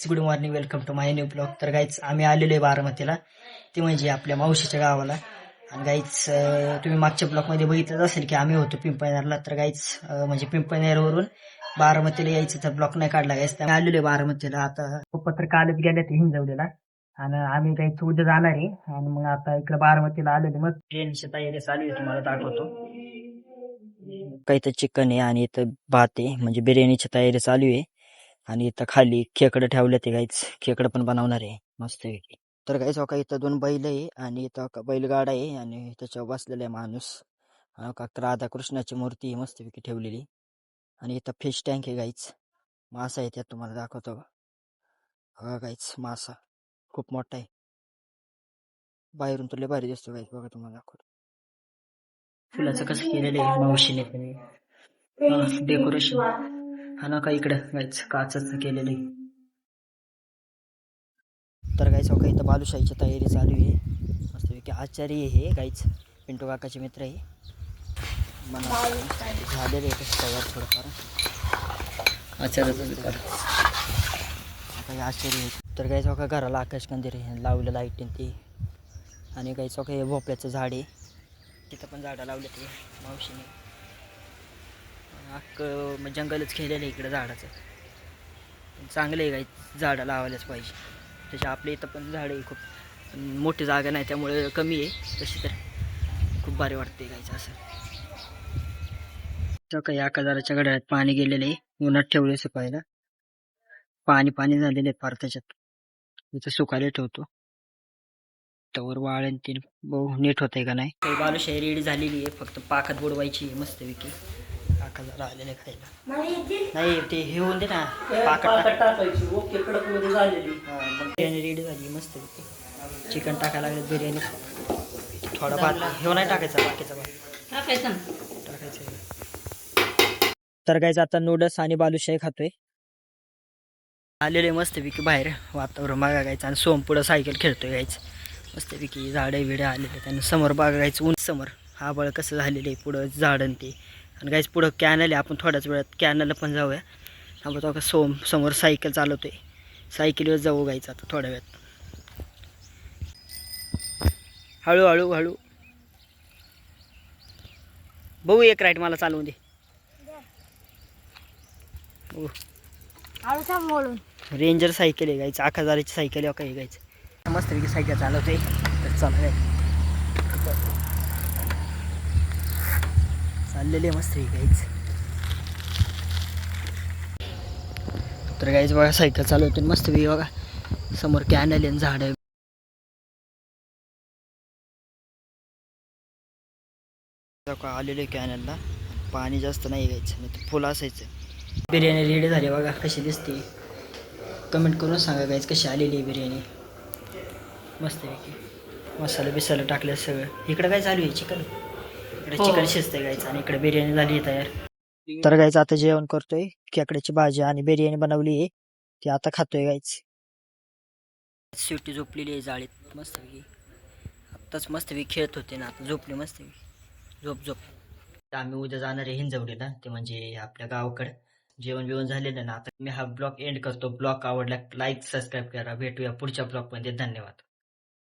Good morning, welcome to my new blog. तर गाईच आम्ही आलेलो आहे बारामतीला, ते म्हणजे आपल्या मावशीच्या गावाला. आणि गाईच तुम्ही मागच्या ब्लॉगमध्ये बघितलं असेल की आम्ही होतो पिंपळनेरला. तर गाईच म्हणजे पिंपळनेरवरून बारामतीला यायचं तर ब्लॉग नाही काढला गाईच. त्यामुळे आलेलो आहे बारामतीला. आता पप्पा तर कालच गेले ते हिंजवलेला आणि आम्ही गाईच उद्या जाणार आहे. आणि मग आता इकडे बारामतीला आलेले, मग ट्रेनची तयारी चालू आहे, तुम्हाला दाखवतो. काही तर चिकन आहे आणि इथं भात आहे, म्हणजे बिर्याणीची तयारी चालू आहे. आणि इथं खाली खेकडं ठेवले ते गाईच, खेकडं पण बनवणार आहे मस्त. तर गाईच का इथं 2 बैल आहे आणि इथं बैलगाडा आहे आणि त्याच्यावर बसलेला आहे माणूस. का राधाकृष्णाची मूर्ती आहे मस्तपैकी ठेवलेली. आणि इथं फिश टँक आहे गाईच, मासा आहे त्यात, तुम्हाला दाखवतो बघा गाईच. मासा खूप मोठा आहे, बाहेरून तुला भारी दिसतो गाईच. बघा तुम्हाला दाखवतो फुलाचं कसं केलेलं आहे मावशीने डेकोरेशन. हा ना का इकडं गाईच काचच केलेलं आहे. तर गाईच का इथं बालुशाहीची तयारी चालू आहे मस्तपैकी. आचार्य हे गाईच पिंटू काकाचे मित्र आहे. मला झालेले तयार थोडंफार आचार्याचं काही आश्चर्य आहे. तर गाईच का घराला आकाशकंदीर लावलं लाईटीन ते. आणि गाईच का हे भोपळ्याचं झाड आहे, तिथं पण झाडं लावले ते मावशीने. अख्खं जंगलच केलेलं आहे इकडं झाडाचं. चांगलं आहे गाईच, झाडं लावायलाच पाहिजे. त्याच्या आपल्या इथं पण झाडं आहे, खूप मोठी जागा नाही त्यामुळे कमी आहे. तशी तर खूप भारी वाटते गायचं असं. काही 1000च्या घड्याळात पाणी गेलेलं आहे, उन्हात ठेवले सुकायला. पाणी पाणी झालेलं आहे फार त्याच्यात. इथं सुकायला ठेवतो त्यावर वाळेन तीन बहु नीट होतंय का नाही. काही बालुशाही रेडी झालेली आहे, फक्त पाकात बुडवायची आहे मस्तपैकी. काका जरा आलेले खायला नाही, ते हे होऊन दे ना, पाकात टाकायची. ओके, कडक मध्ये झालेली. मग बिर्याणी रेडी झाली मस्तपैकी. चिकन टाकायला लागले बिर्याणी. थोडा भात हे नाही टाकायचा, बाकीचा भात टाकायचं. तर गायचं आता नूडल्स आणि बालुशाही खातोय. आलेले मस्तपैकी बाहेर वातावरण बघा गायचं. आणि सोम पुढं सायकल खेळतोय गायचं मस्तपैकी. झाडे बिडे आलेले त्यांना समोर बघा गायचं. ऊन समोर हा बळ कसं झालेलं आहे, पुढं झाडं ते. आणि गायचं पुढं कॅनल आहे, आपण थोड्याच वेळात कॅनलला पण जाऊया. आपण का सोम समोर सायकल चालवतोय, सायकलीवर जाऊ गायचं आता थोड्या वेळात. हळूहळू हळू बघू, एक राईट मला चालवून दे. रेंजर सायकल आहे गायचं, 1000ची सायकल आहे काही गायचं. मस्तपैकी सायकल चालवते तर चालू चाललेले मस्त गायच. तर गायच बघा सायकल चालवते मस्तपैकी. बघा समोर कॅनल आहे, झाड आलेले कॅनलला. पाणी जास्त नाही घ्यायचं, नाही तर फुल असायचं. बिर्याणी रेडी झाली बघा कशी दिसते, कमेंट करून सांगा गायच कशी आलेली आहे बिर्याणी. मस्तपैकी मसाला बिसाला टाकले सगळं. इकडं काय चालू आहे, चिकन. इकडे चिकन शिजतंय गायचं आणि इकडे बिर्याणी झाली तयार. तर गायचं आता जेवण करतोय. खेकड्याची भाजी आणि बिर्याणी बनवली आहे, ती आता खातोय गायच. शेवटी झोपलेली आहे जाळीत मस्तपैकी. आत्ताच मस्तपैकी खेळत होते ना, आता झोपली मस्तपैकी. झोप. आम्ही उद्या जाणार आहे हिंजवडीला, ते म्हणजे आपल्या गावाकडे. जेवण बिवण झालेलं ना. आता मी हा ब्लॉग एंड करतो. ब्लॉग आवडला लाईक सबस्क्राईब करा. भेटूया पुढच्या ब्लॉग मध्ये. धन्यवाद.